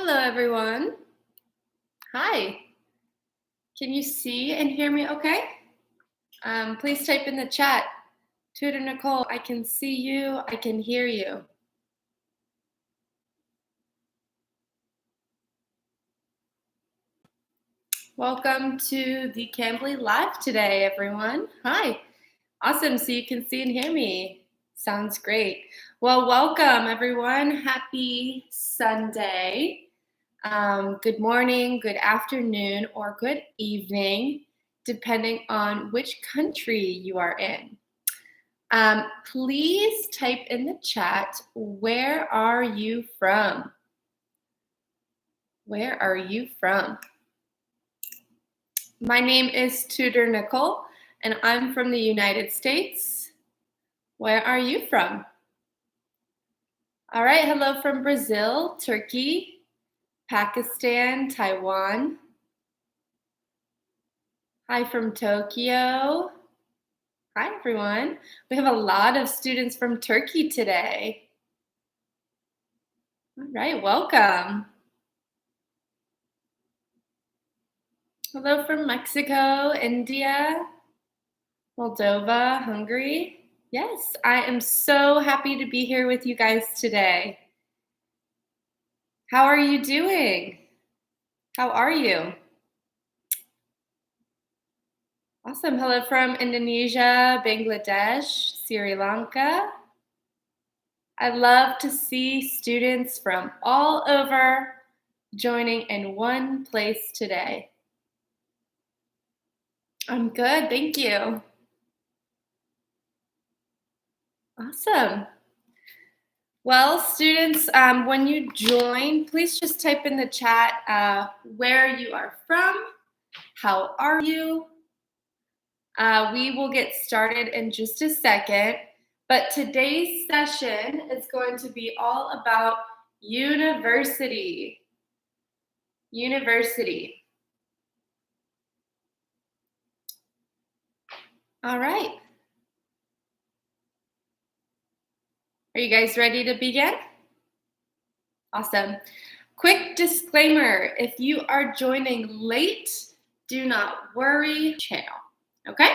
Hello, everyone. Hi. Can you see and hear me okay? Please type in the chat. Tutor Nicole, I can see you. I can hear you. Welcome to the Cambly Live today, everyone. Hi. Awesome. So you can see and hear me. Sounds great. Well, welcome, everyone. Happy Sunday. Good morning, good afternoon, or good evening, depending on which country you are in. Please type in the chat, where are you from? Where are you from? My name is Tutor Nicole, and I'm from the United States. Where are you from? All right, hello from Brazil, Turkey, Pakistan, Taiwan. Hi from Tokyo. Hi, everyone. We have a lot of students from Turkey today. All right, welcome. Hello from Mexico, India, Moldova, Hungary. Yes, I am so happy to be here with you guys today. How are you doing? How are you? Awesome. Hello from Indonesia, Bangladesh, Sri Lanka. I love to see students from all over joining in one place today. I'm good, thank you. Awesome. Well, students, when you join, please just type in the chat where you are from, how are you? We will get started in just a second, but today's session is going to be all about university. University. All right. Are you guys ready to begin? Awesome. Quick disclaimer, if you are joining late, do not worry, channel, okay?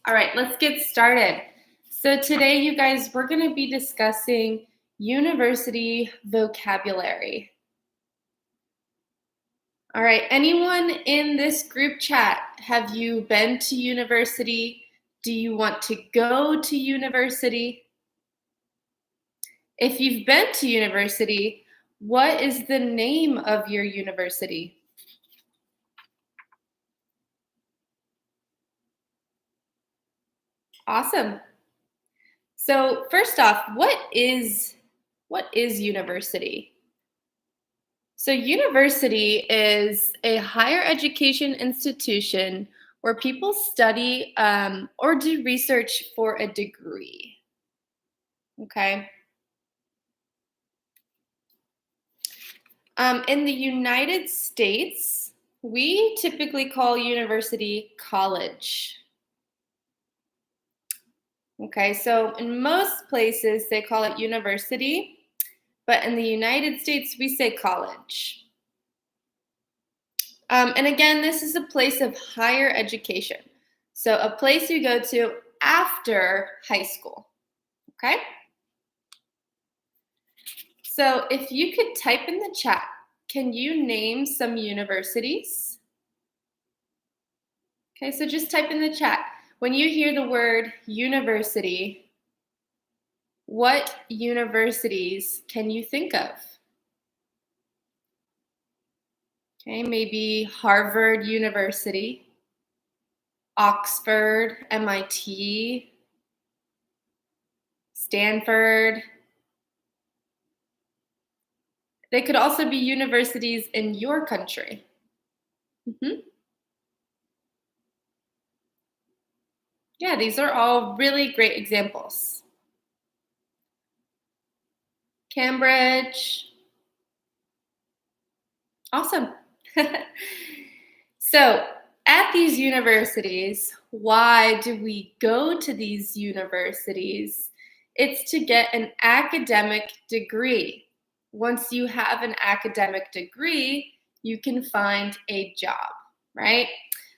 All right, let's get started. So today, you guys, we're gonna be discussing university vocabulary. All right, anyone in this group chat, have you been to university? Do you want to go to university? If you've been to university, what is the name of your university? Awesome. So first off, what is university? So university is a higher education institution where people study or do research for a degree. Okay. In the United States, we typically call university college. Okay, so in most places they call it university, but in the United States we say college. And again, this is a place of higher education. So a place you go to after high school, okay? So if you could type in the chat, can you name some universities? Okay, so just type in the chat. When you hear the word university, what universities can you think of? Okay, maybe Harvard University, Oxford, MIT, Stanford. They could also be universities in your country. Yeah, these are all really great examples. Cambridge. Awesome. So at these universities, why do we go to these universities? It's to get an academic degree. once you have an academic degree, you can find a job, right?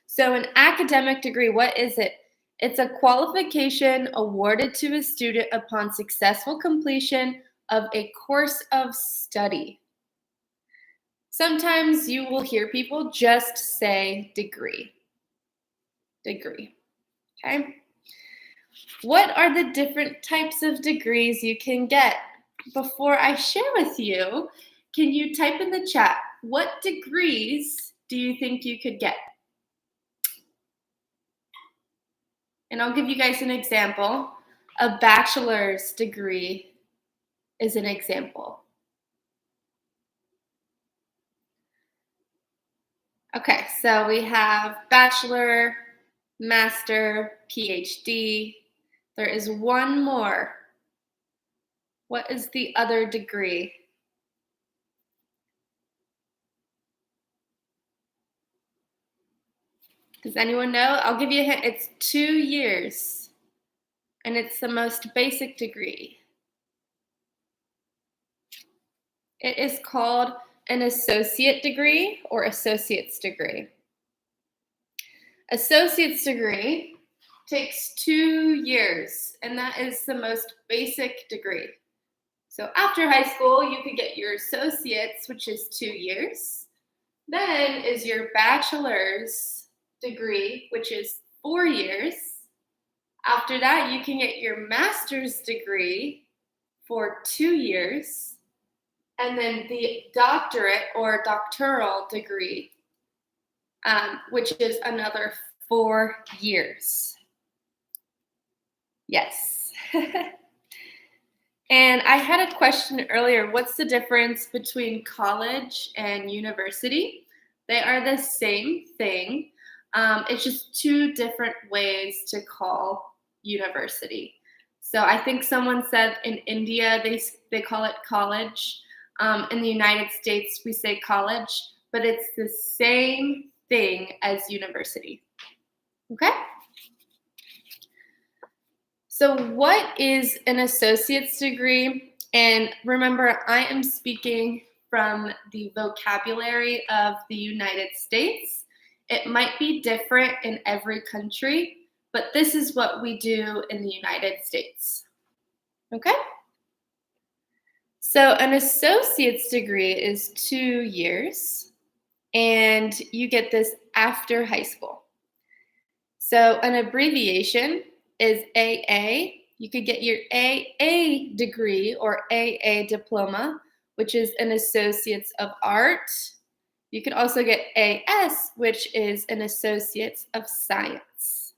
So an academic degree, what is it? It's a qualification awarded to a student upon successful completion of a course of study. Sometimes you will hear people just say degree. Degree, okay? What are the different types of degrees you can get? Before I share with you, can you type in the chat, what degrees do you think you could get? And I'll give you guys an example. A bachelor's degree is an example. Okay, so we have bachelor, master, PhD. There is one more. What is the other degree? Does anyone know? I'll give you a hint. It's 2 years, and it's the most basic degree. It is called an associate degree or associate's degree. Associate's degree takes 2 years, and that is the most basic degree. So after high school, you could get your associate's, which is 2 years. Then is your bachelor's degree, which is 4 years. After that, you can get your master's degree for 2 years. And then the doctorate or doctoral degree, which is another 4 years. Yes. And I had a question earlier. What's the difference between college and university? They are the same thing. It's just 2 different ways to call university. So I think someone said in India, they call it college. In the United States, we say college, but it's the same thing as university. Okay? So what is an associate's degree? And remember, I am speaking from the vocabulary of the United States. It might be different in every country, but this is what we do in the United States. Okay? So an associate's degree is 2 years, and you get this after high school. So an abbreviation is AA. You could get your AA degree or AA diploma, which is an Associate's of Art. You could also get AS, which is an Associate's of Science.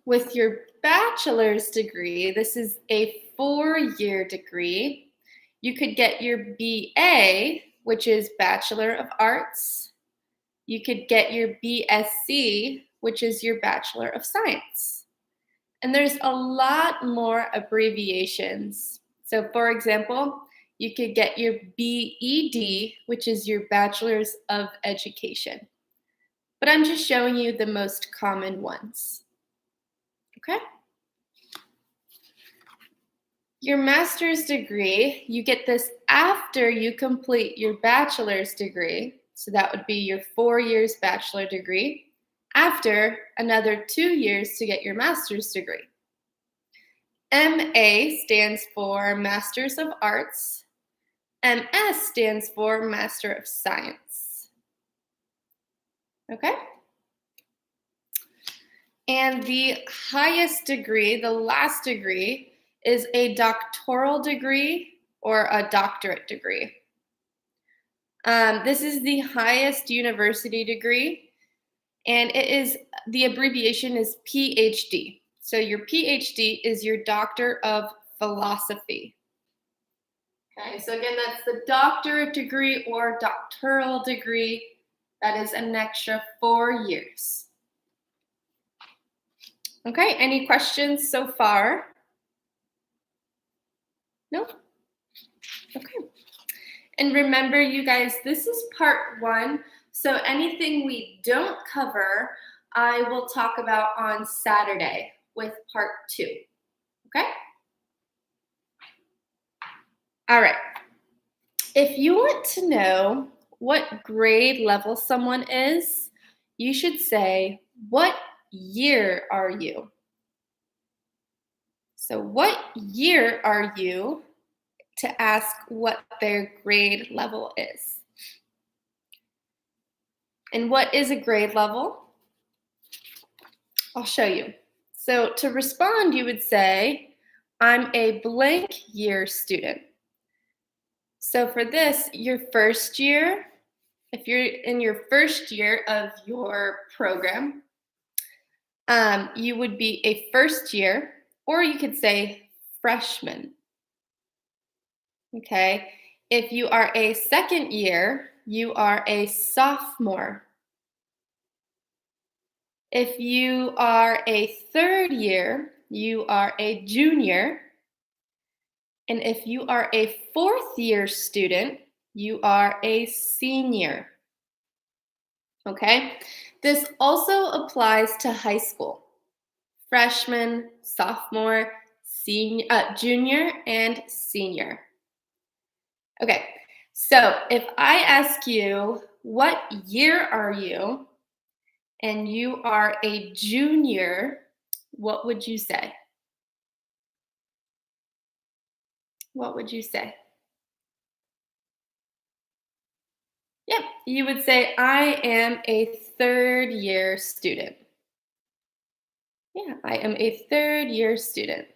With your bachelor's degree, this is a 4-year degree. You could get your BA, which is Bachelor of Arts. You could get your BSc, which is your Bachelor of Science. And there's a lot more abbreviations. So for example, you could get your BEd, which is your Bachelor's of Education. But I'm just showing you the most common ones. Okay? Your master's degree, you get this after you complete your bachelor's degree. So that would be your 4 years bachelor degree. After another 2 years to get your master's degree. MA stands for Master's of Arts. MS stands for Master of Science. Okay? And the highest degree, the last degree, is a doctoral degree or a doctorate degree. This is the highest university degree, and the abbreviation is PhD. So your PhD is your Doctor of Philosophy. Okay, so again, that's the doctorate degree or doctoral degree. That is an extra 4 years. Okay, any questions so far? No? Okay. And remember, you guys, this is part 1. So anything we don't cover, I will talk about on Saturday with part 2. Okay? All right. If you want to know what grade level someone is, you should say, "What year are you?" So, what year are you to ask what their grade level is? And what is a grade level? I'll show you. So, to respond, you would say, "I'm a blank year student." So, for this, your first year, if you're in your first year of your program, you would be a first year, or you could say freshman. Okay. If you are a second year, you are a sophomore. If you are a third year, you are a junior. And if you are a fourth year student, you are a senior. Okay. This also applies to high school. Freshman, sophomore, senior, junior, and senior. Okay, so if I ask you, "What year are you?" and you are a junior, what would you say? What would you say? Yep, you would say, "I am a third year student." Yeah, I am a third year student.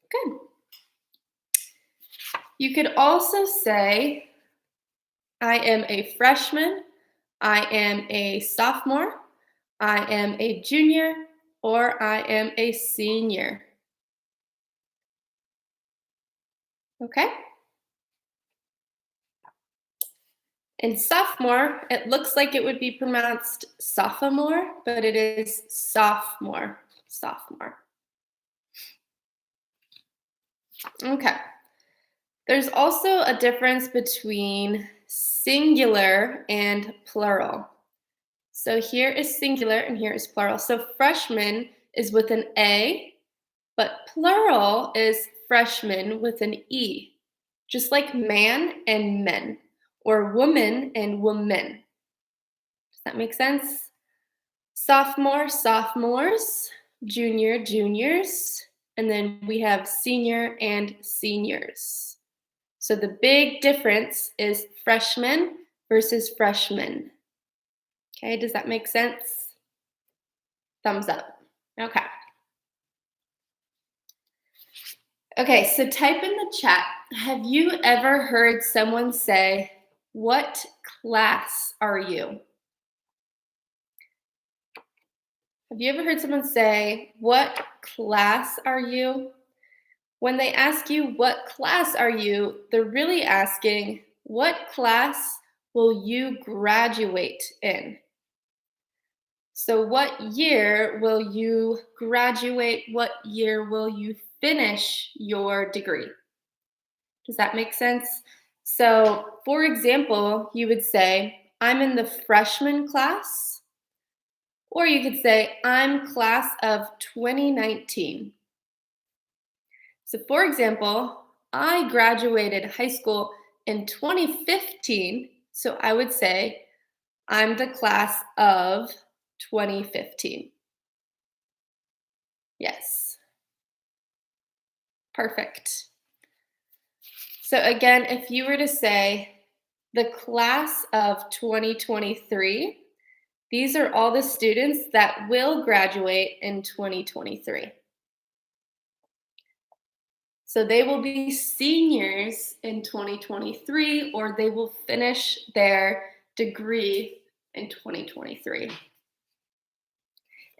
Good. You could also say, "I am a freshman," "I am a sophomore," "I am a junior," or "I am a senior." Okay? In sophomore, it looks like it would be pronounced sophomore, but it is sophomore. Sophomore. Okay. There's also a difference between singular and plural. So here is singular and here is plural. So freshman is with an A, but plural is freshman with an E, just like man and men, or woman and women. Does that make sense? Sophomore, sophomores, junior, juniors, and then we have senior and seniors. So the big difference is freshman versus freshman. Okay, does that make sense? Thumbs up. Okay. Okay, so type in the chat. Have you ever heard someone say, "What class are you?" Have you ever heard someone say, "What class are you?" When they ask you, "What class are you?" they're really asking, "What class will you graduate in?" So, what year will you graduate? What year will you finish your degree? Does that make sense? So, for example, you would say, "I'm in the freshman class," or you could say, "I'm class of 2019. So, for example, I graduated high school in 2015. So, I would say, "I'm the class of 2015. Yes, perfect. So, again, if you were to say, "The class of 2023, these are all the students that will graduate in 2023. So they will be seniors in 2023, or they will finish their degree in 2023.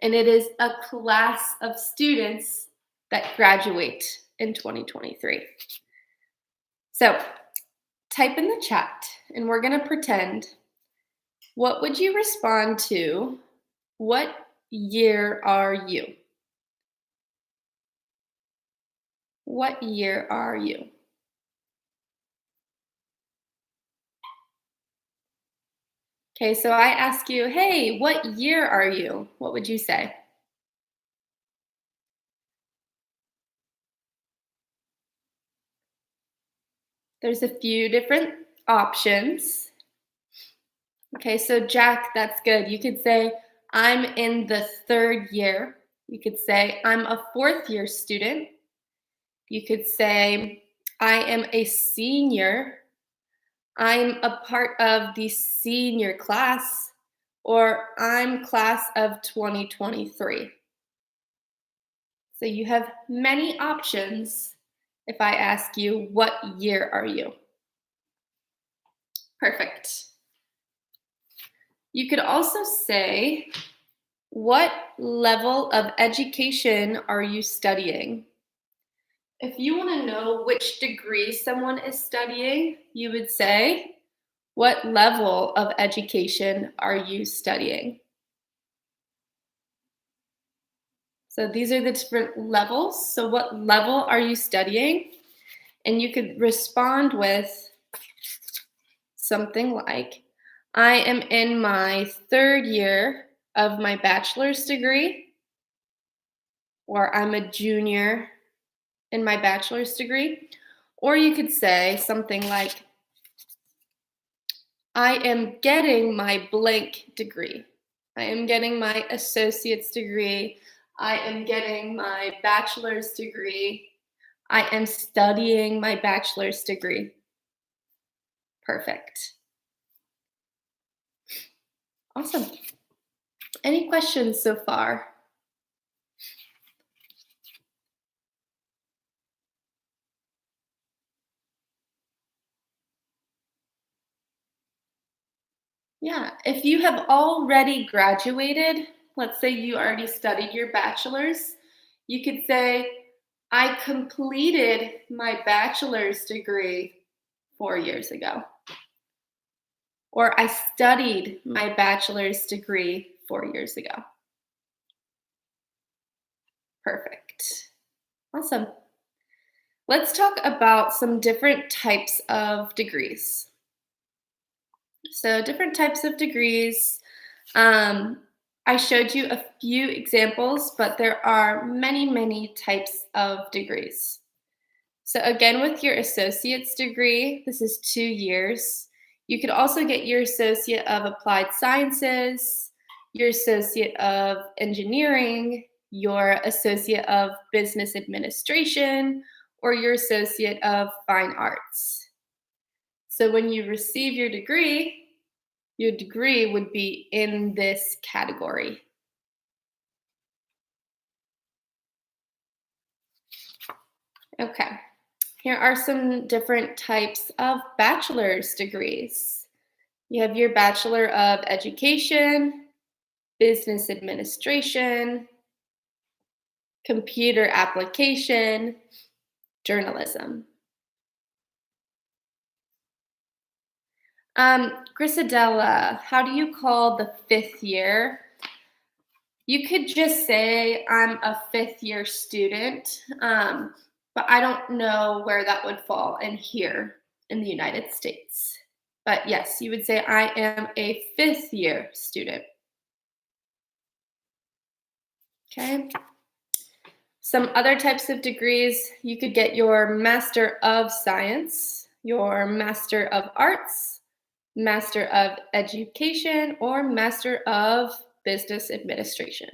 And it is a class of students that graduate in 2023. So type in the chat, and we're going to pretend. What would you respond to? What year are you? What year are you? Okay, so I ask you, "Hey, what year are you?" What would you say? There's a few different options. Okay, so Jack, that's good. You could say, I'm in the 3rd year. You could say, I'm a 4th year student. You could say, I am a senior. I'm a part of the senior class, or I'm class of 2023. So you have many options if I ask you, what year are you? Perfect. You could also say, what level of education are you studying? If you want to know which degree someone is studying, you would say, what level of education are you studying? So these are the different levels. So what level are you studying? And you could respond with something like, I am in my 3rd year of my bachelor's degree, or I'm a junior in my bachelor's degree. Or you could say something like, I am getting my blank degree. I am getting my associate's degree. I am getting my bachelor's degree. I am studying my bachelor's degree. Perfect. Awesome. Any questions so far? Yeah, if you have already graduated, let's say you already studied your bachelor's, you could say, I completed my bachelor's degree 4 years ago. Or I studied my bachelor's degree 4 years ago. Perfect. Awesome. Let's talk about some different types of degrees. So different types of degrees. I showed you a few examples, but there are many, many types of degrees. So again, with your associate's degree, this is 2 years. You could also get your Associate of Applied Sciences, your Associate of Engineering, your Associate of Business Administration, or your Associate of Fine Arts. So when you receive your degree would be in this category. Okay, here are some different types of bachelor's degrees. You have your Bachelor of Education, Business Administration, Computer Application, Journalism. Grisadella, how do you call the 5th year? You could just say, I'm a 5th year student, but I don't know where that would fall in here in the United States. But yes, you would say, I am a 5th year student. Okay. Some other types of degrees, you could get your Master of Science, your Master of Arts, Master of Education, or Master of Business Administration.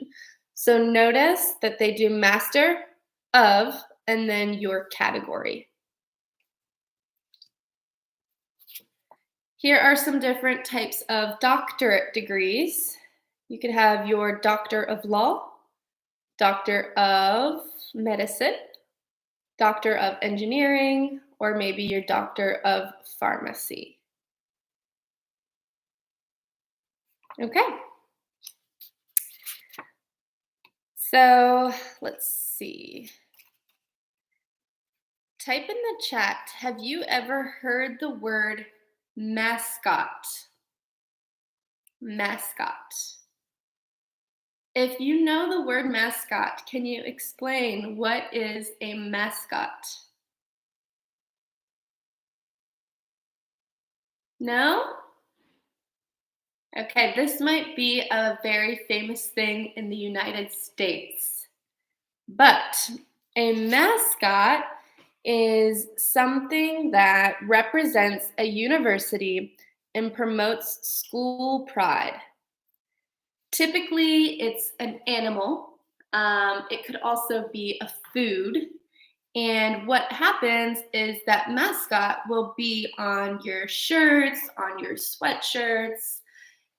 So notice that they do Master of and then your category. Here are some different types of doctorate degrees. You could have your Doctor of Law, Doctor of Medicine, Doctor of Engineering, or maybe your Doctor of Pharmacy. Okay. So let's see. Type in the chat, have you ever heard the word mascot? Mascot. If you know the word mascot, can you explain what is a mascot? No? Okay, this might be a very famous thing in the United States. But a mascot is something that represents a university and promotes school pride. Typically, it's an animal. It could also be a food. And what happens is that mascot will be on your shirts, on your sweatshirts.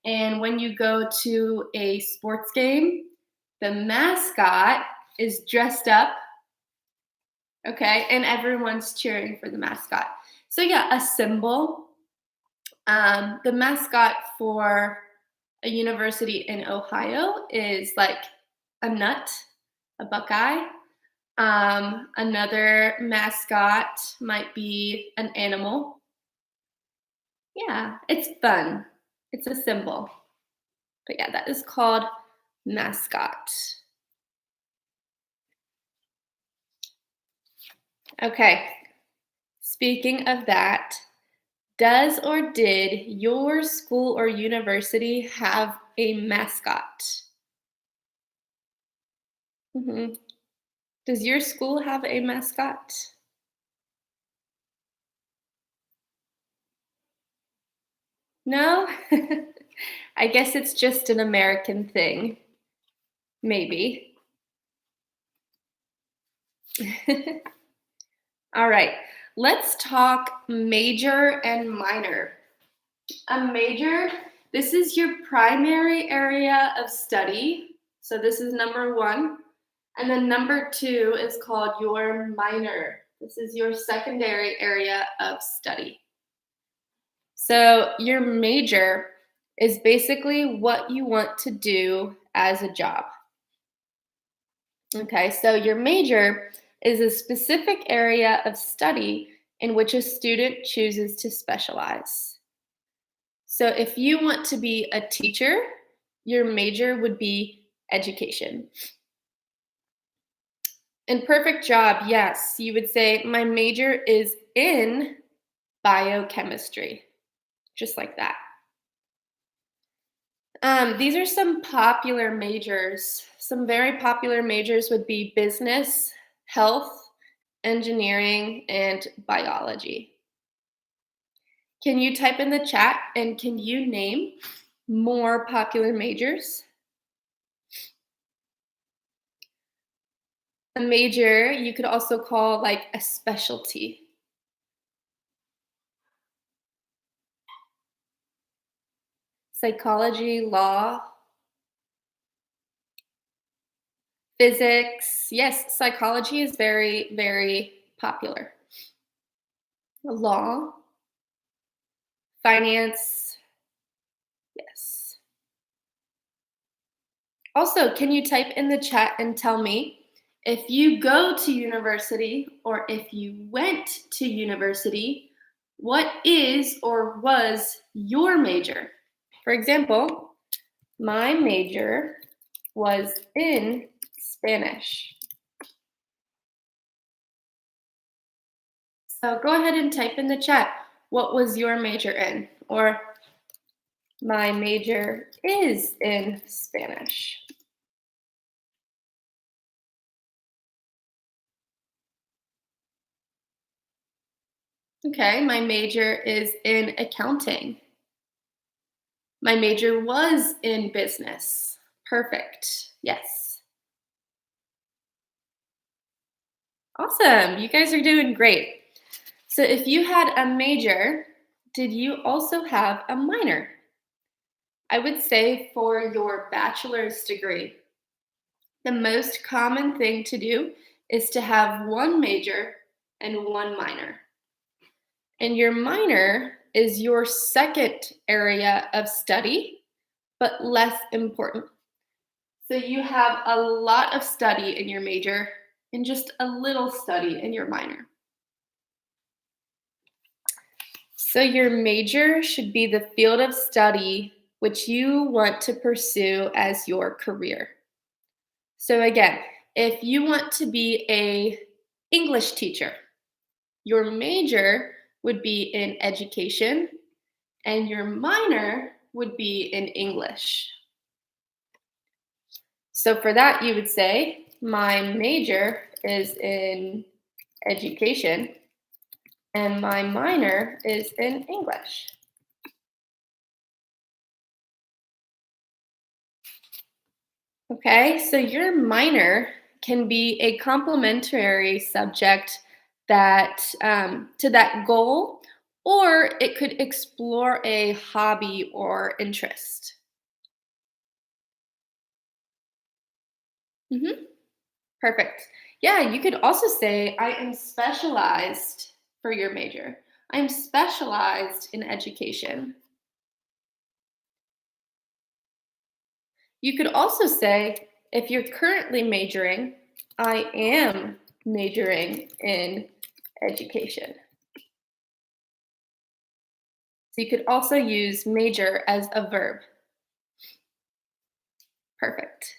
And when you go to a sports game, the mascot is dressed up, okay, and everyone's cheering for the mascot. So, yeah, a symbol. The mascot for a university in Ohio is like a nut, a buckeye. Another mascot might be an animal. Yeah, it's fun. It's a symbol. But yeah, that is called mascot. Okay, speaking of that, does or did your school or university have a mascot? Mhm. Does your school have a mascot? No? I guess it's just an American thing. Maybe. All right, let's talk major and minor. A major, this is your primary area of study. So this is number one. And then number two is called your minor. This is your secondary area of study. So your major is basically what you want to do as a job. Okay, so your major is a specific area of study in which a student chooses to specialize. So if you want to be a teacher, your major would be education. In perfect job, yes, you would say, my major is in biochemistry, just like that. These are some popular majors. Some very popular majors would be business, health, engineering, and biology. Can you type in the chat and can you name more popular majors? A major you could also call like a specialty. Psychology, law, physics. Yes, psychology is very, very popular. Law, finance, yes. Also, can you type in the chat and tell me if you go to university or if you went to university, what is or was your major? For example, my major was in Spanish. So go ahead and type in the chat, what was your major in? Or my major is in Spanish. Okay, my major is in accounting. My major was in business. Perfect. Yes. Awesome. You guys are doing great. So if you had a major, did you also have a minor? I would say for your bachelor's degree, the most common thing to do is to have one major and one minor. And your minor is your second area of study, but less important. So you have a lot of study in your major and just a little study in your minor. So your major should be the field of study which you want to pursue as your career. So again, if you want to be an English teacher, your major would be in education and your minor would be in English. So for that, you would say, my major is in education, and my minor is in English. Okay, so your minor can be a complementary subject that to that goal, or it could explore a hobby or interest. Mhm. Perfect. Yeah, you could also say, I am specialized for your major. I'm specialized in education. You could also say, if you're currently majoring, I am majoring in education. So you could also use major as a verb. Perfect.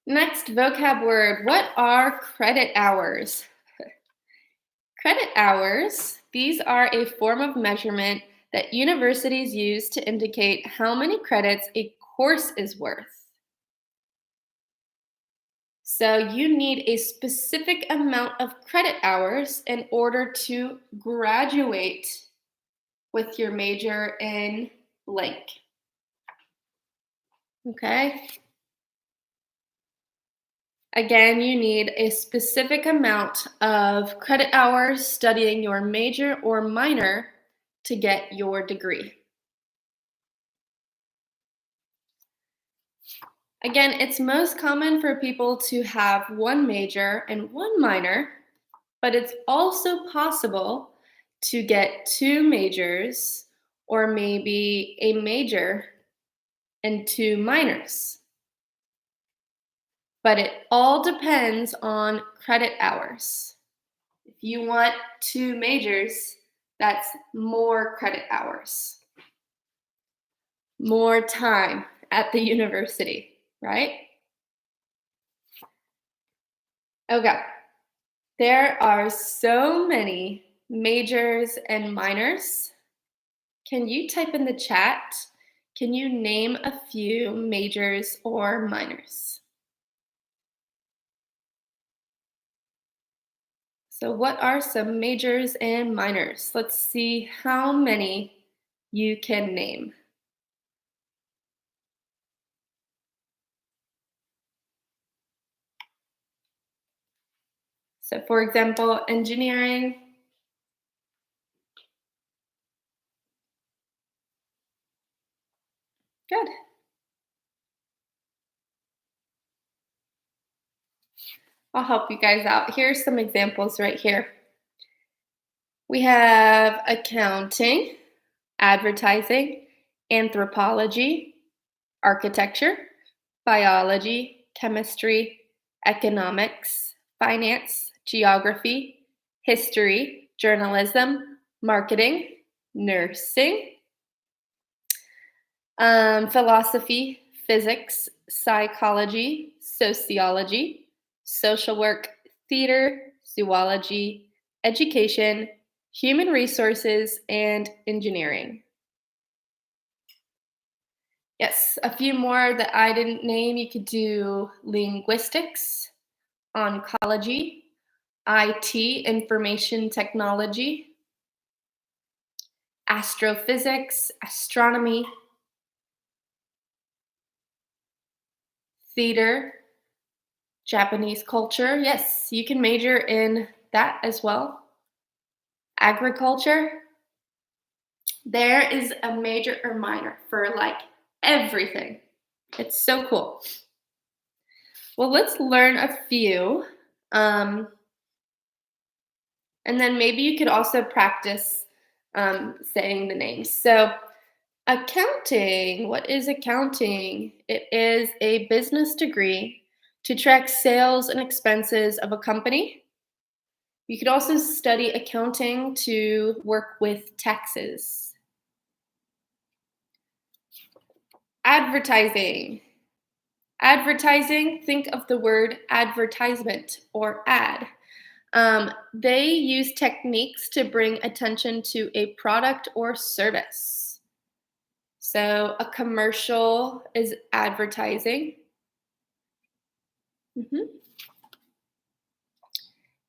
Next vocab word, what are credit hours? Credit hours, these are a form of measurement that universities use to indicate how many credits a course is worth. So you need a specific amount of credit hours in order to graduate with your major in blank. Okay? Again, you need a specific amount of credit hours studying your major or minor to get your degree. Again, it's most common for people to have one major and one minor, but it's also possible to get two majors or maybe a major and two minors. But it all depends on credit hours. If you want two majors, that's more credit hours, more time at the university, right? Okay. There are so many majors and minors. Can you type in the chat? Can you name a few majors or minors? So what are some majors and minors? Let's see how many you can name. So for example, engineering. Good. I'll help you guys out. Here's some examples right here. We have accounting, advertising, anthropology, architecture, biology, chemistry, economics, finance, geography, history, journalism, marketing, nursing, philosophy, physics, psychology, sociology, social work, theater, zoology, education, human resources, and engineering. Yes, a few more that I didn't name. You could do linguistics, oncology, IT, information technology, astrophysics, astronomy, theater, Japanese culture. Yes, you can major in that as well. Agriculture. There is a major or minor for like everything. It's so cool. Well, let's learn a few. And then maybe you could also practice saying the names. So accounting, what is accounting? It is a business degree to track sales and expenses of a company. You could also study accounting to work with taxes. Advertising. Advertising, think of the word advertisement or ad. They use techniques to bring attention to a product or service. So a commercial is advertising.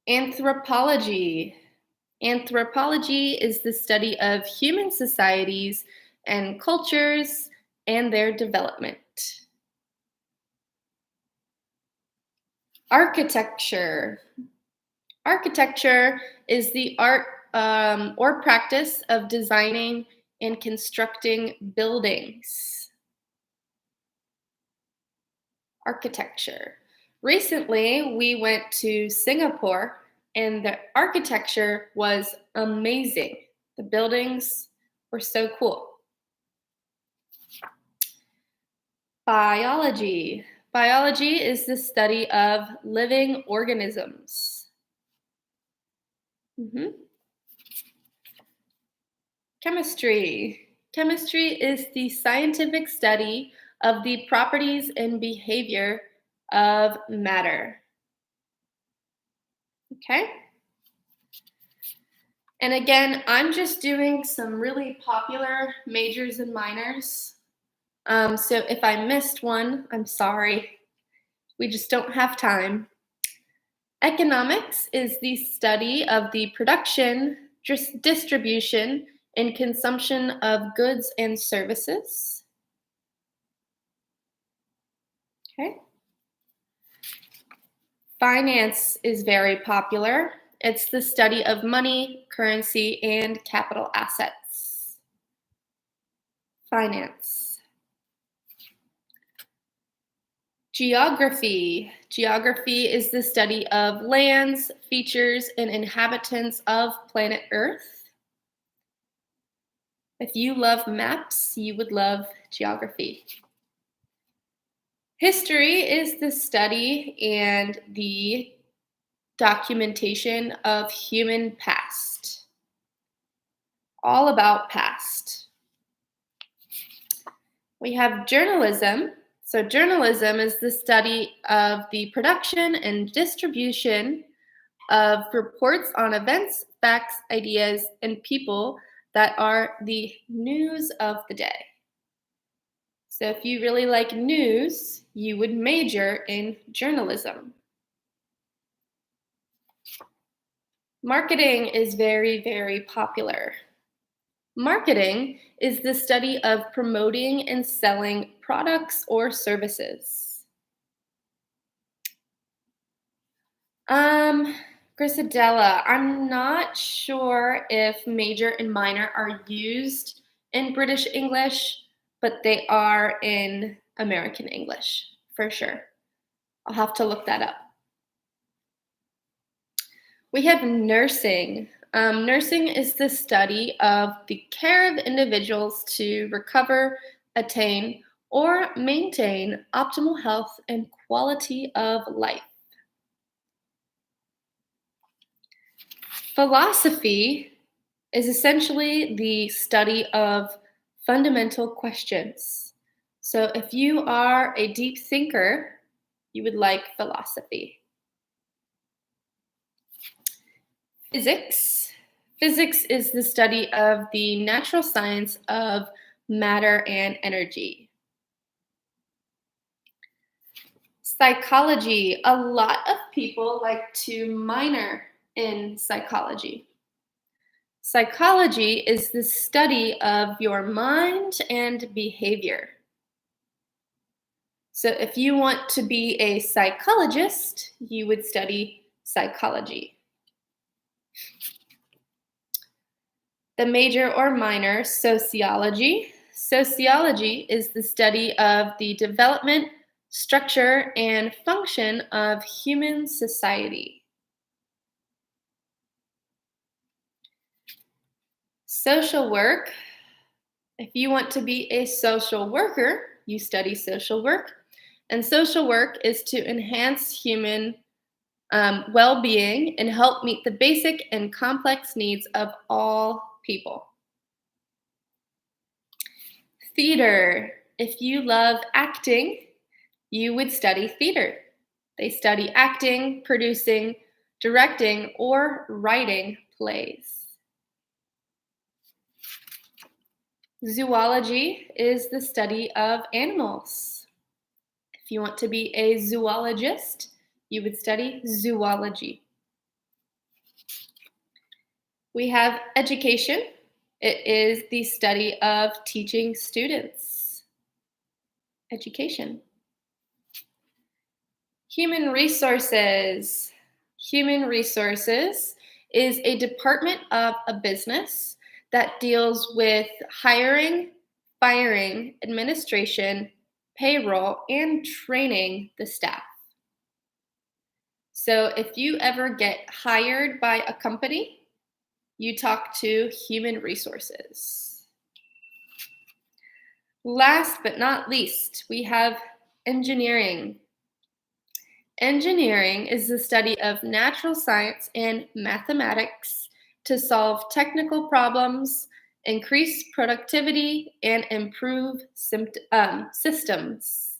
Anthropology. Anthropology is the study of human societies and cultures and their development. Architecture. Architecture is the art or practice of designing and constructing buildings. Architecture. Recently, we went to Singapore and the architecture was amazing. The buildings were so cool. Biology. Biology is the study of living organisms. Chemistry. Chemistry is the scientific study of the properties and behavior of matter. Okay? And again, I'm just doing some really popular majors and minors. So if I missed one, I'm sorry. We just don't have time. Economics is the study of the production, distribution, and consumption of goods and services. Okay. Finance is very popular. It's the study of money, currency, and capital assets. Finance. Geography. Geography is the study of lands, features, and inhabitants of planet Earth. If you love maps, you would love geography. History is the study and the documentation of human past. All about past. We have journalism. So journalism is the study of the production and distribution of reports on events, facts, ideas, and people that are the news of the day. So if you really like news, you would major in journalism. Marketing is very, very popular. Marketing is the study of promoting and selling products or services. Grisadella, I'm not sure if major and minor are used in British English, but they are in American English, for sure. I'll have to look that up. We have nursing. Nursing is the study of the care of individuals to recover, attain, or maintain optimal health and quality of life. Philosophy is essentially the study of fundamental questions. So if you are a deep thinker, you would like philosophy. Physics. Physics is the study of the natural science of matter and energy. Psychology. A lot of people like to minor in psychology. Psychology is the study of your mind and behavior. So if you want to be a psychologist, you would study psychology. The major or minor, sociology. Sociology is the study of the development, structure, and function of human society. Social work. If you want to be a social worker, you study social work. And social work is to enhance human well-being and help meet the basic and complex needs of all people. Theater. If you love acting, you would study theater. They study acting, producing, directing, or writing plays. Zoology is the study of animals. If you want to be a zoologist, you would study zoology. We have education. It is the study of teaching students. Education. Human resources. Human resources is a department of a business that deals with hiring, firing, administration, payroll, and training the staff. So if you ever get hired by a company, you talk to human resources. Last but not least, we have engineering. Engineering is the study of natural science and mathematics to solve technical problems, increase productivity, and improve systems.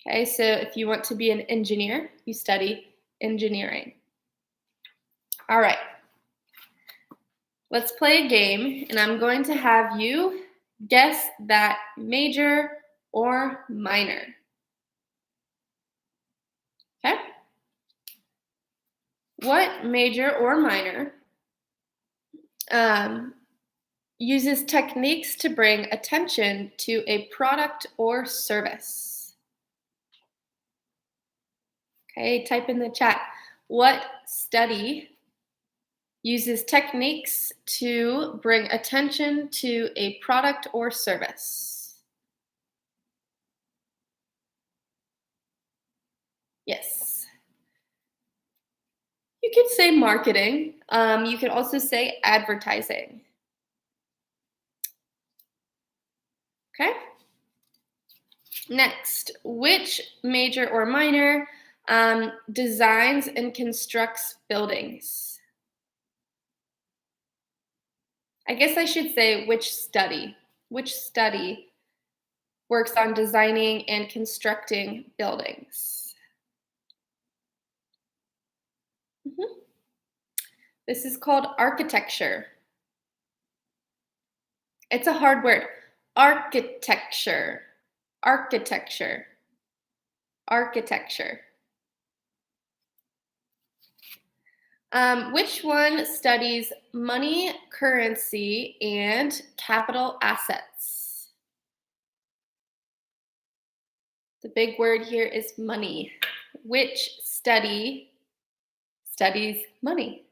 Okay, so if you want to be an engineer, you study engineering. All right, let's play a game, and I'm going to have you guess that major or minor. Okay? What major or minor uses techniques to bring attention to a product or service? Okay, type in the chat. What study uses techniques to bring attention to a product or service? Yes. You could say marketing. You could also say advertising. Okay. Next, which major or minor designs and constructs buildings? I guess I should say which study. Which study works on designing and constructing buildings? This is called architecture. It's a hard word. Architecture. Architecture. Architecture. Which one studies money, currency, and capital assets? The big word here is money. Which study studies money?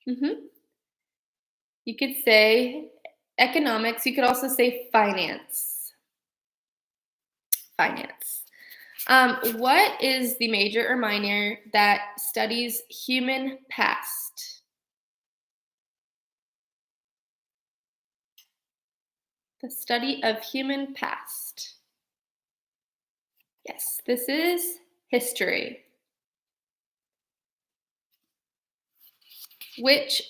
You could say economics. You could also say finance. Finance. What is the major or minor that studies human past? The study of human past. Yes, this is history. Which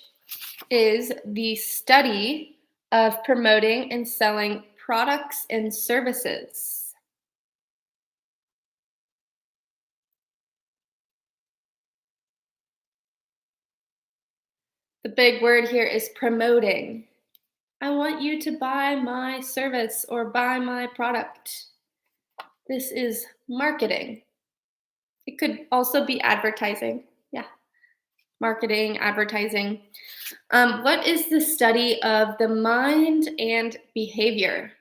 is the study of promoting and selling products and services? The big word here is promoting. I want you to buy my service or buy my product. This is marketing. It could also be advertising. Yeah. Marketing, advertising. What is the study of the mind and behavior?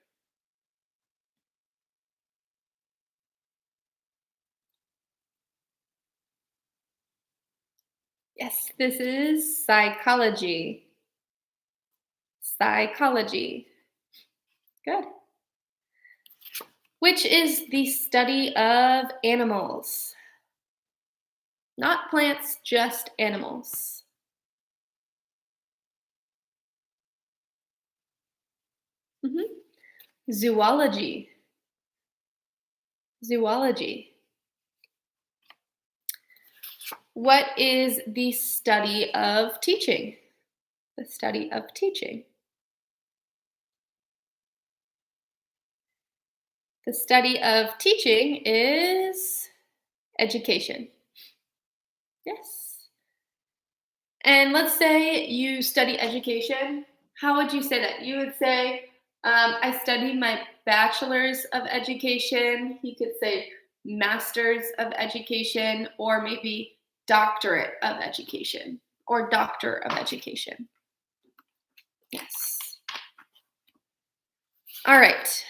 Yes, this is psychology. Psychology. Good. Which is the study of animals? Not plants, just animals. Zoology. Zoology. What is the study of teaching? The study of teaching. The study of teaching is education. Yes. And let's say you study education. How would you say that? You would say, I studied my bachelor's of education. You could say master's of education, or maybe doctorate of education. or Doctor of Education. Yes. All right.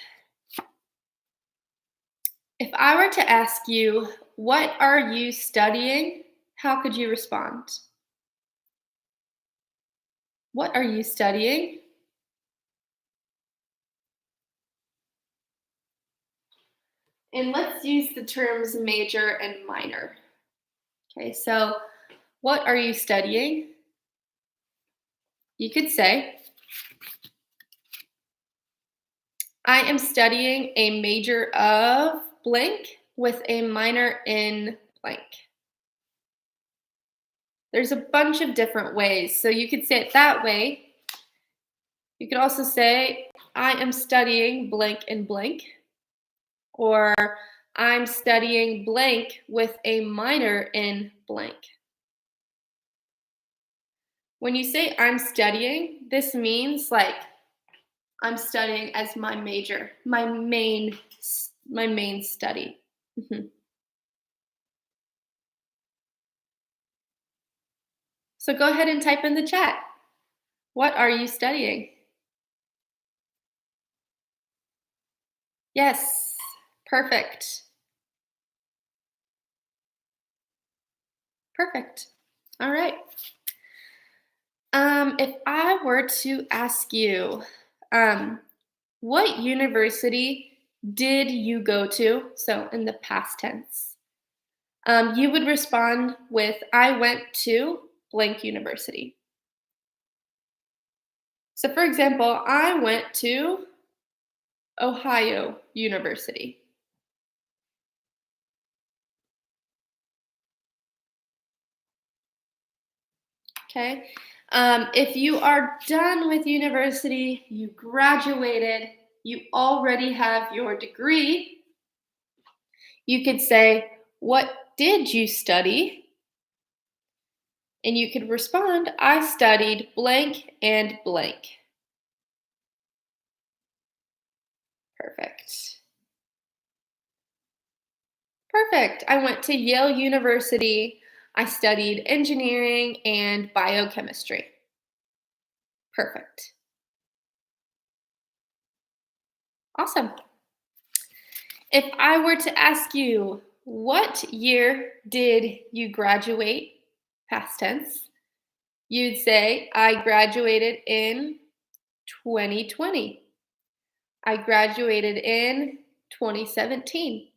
If I were to ask you, what are you studying? How could you respond? What are you studying? And let's use the terms major and minor. Okay, so what are you studying? You could say, I am studying a major of blank with a minor in blank. There's a bunch of different ways, so you could say it that way. You could also say, I am studying blank and blank, or I'm studying blank with a minor in blank. When you say I'm studying, this means like I'm studying as my major, my main study. So go ahead and type in the chat. What are you studying? Yes, perfect. Perfect. All right. If I were to ask you, what university did you go to? So in the past tense, you would respond with, I went to blank university. So for example, I went to Ohio University. Okay. If you are done with university, you graduated, you already have your degree, you could say, what did you study? And you could respond, I studied blank and blank. Perfect. Perfect. I went to Yale University. I studied engineering and biochemistry. Perfect. Awesome. If I were to ask you, what year did you graduate? Past tense. You'd say, I graduated in 2020. I graduated in 2017.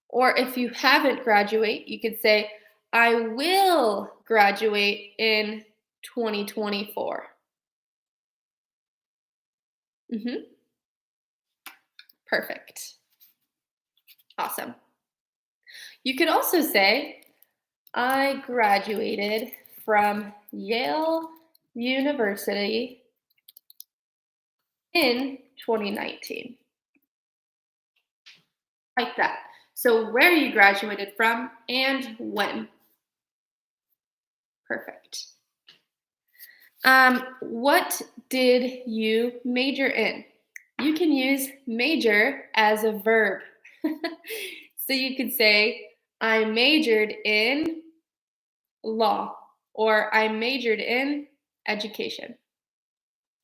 Or if you haven't graduated, you could say, I will graduate in 2024. Perfect. Awesome. You could also say, I graduated from Yale University in 2019. Like that. So where you graduated from and when. Perfect. What did you major in? You can use major as a verb. So you could say, I majored in law, or I majored in education.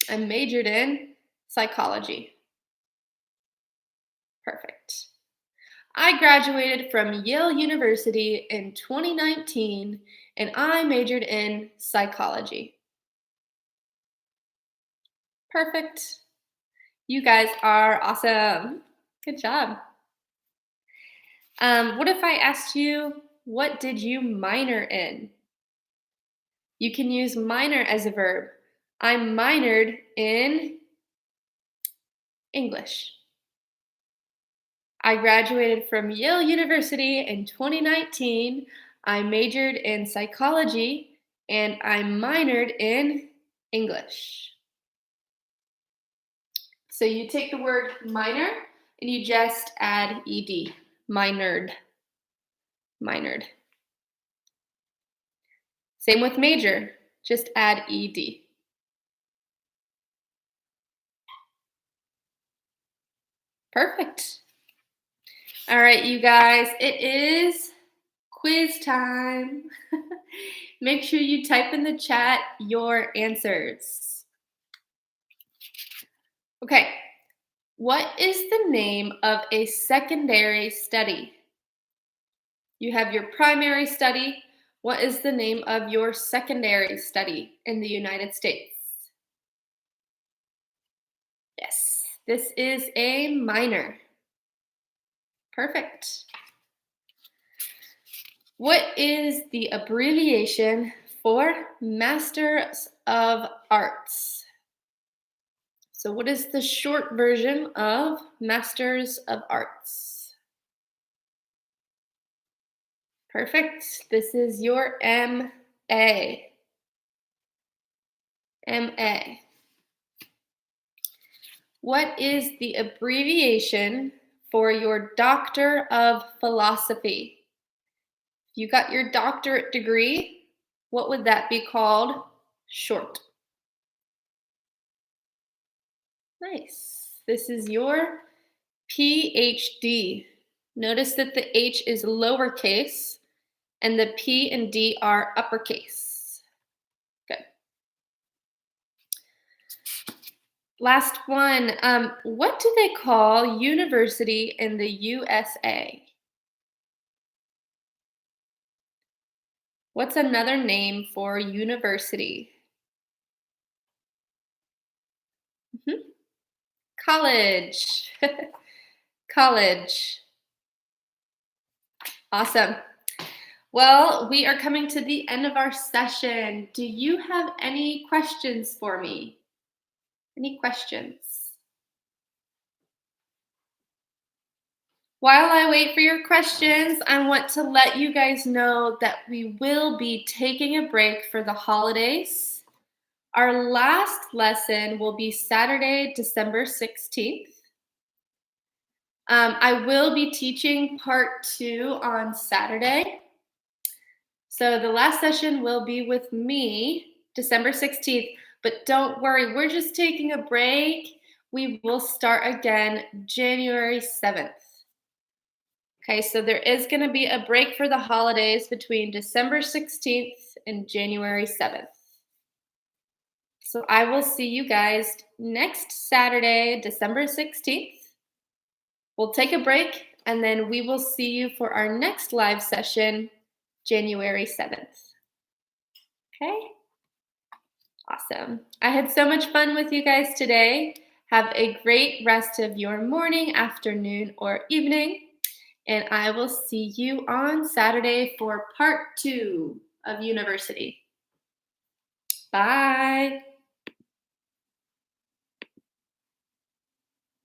I majored in psychology. Perfect. I graduated from Yale University in 2019, and I majored in psychology. Perfect. You guys are awesome. Good job. What if I asked you, what did you minor in? You can use minor as a verb. I minored in English. I graduated from Yale University in 2019. I majored in psychology and I minored in English. So you take the word minor and you just add ed. Minored. Minored. Same with major. Just add ed. Perfect. All right, you guys, it is quiz time. Make sure you type in the chat your answers. Okay, what is the name of a secondary study? You have your primary study. What is the name of your secondary study in the United States? Yes, this is a minor. Perfect. What is the abbreviation for Masters of Arts? So what is the short version of Masters of Arts? Perfect. This is your MA. MA. What is the abbreviation for your Doctor of Philosophy? If you got your doctorate degree, what would that be called short? Nice. This is your PhD. Notice that the H is lowercase and the P and D are uppercase. Good. Last one. What do they call university in the USA? What's another name for university? College. College. Awesome. Well, we are coming to the end of our session. Do you have any questions for me? Any questions? While I wait for your questions, I want to let you guys know that we will be taking a break for the holidays. Our last lesson will be Saturday, December 16th. I will be teaching part 2 on Saturday. So the last session will be with me, December 16th, but don't worry, we're just taking a break. We will start again January 7th. Okay, so there is going to be a break for the holidays between December 16th and January 7th. So I will see you guys next Saturday, December 16th. We'll take a break, and then we will see you for our next live session, January 7th. Okay? Awesome. I had so much fun with you guys today. Have a great rest of your morning, afternoon, or evening. And I will see you on Saturday for part 2 of university. Bye.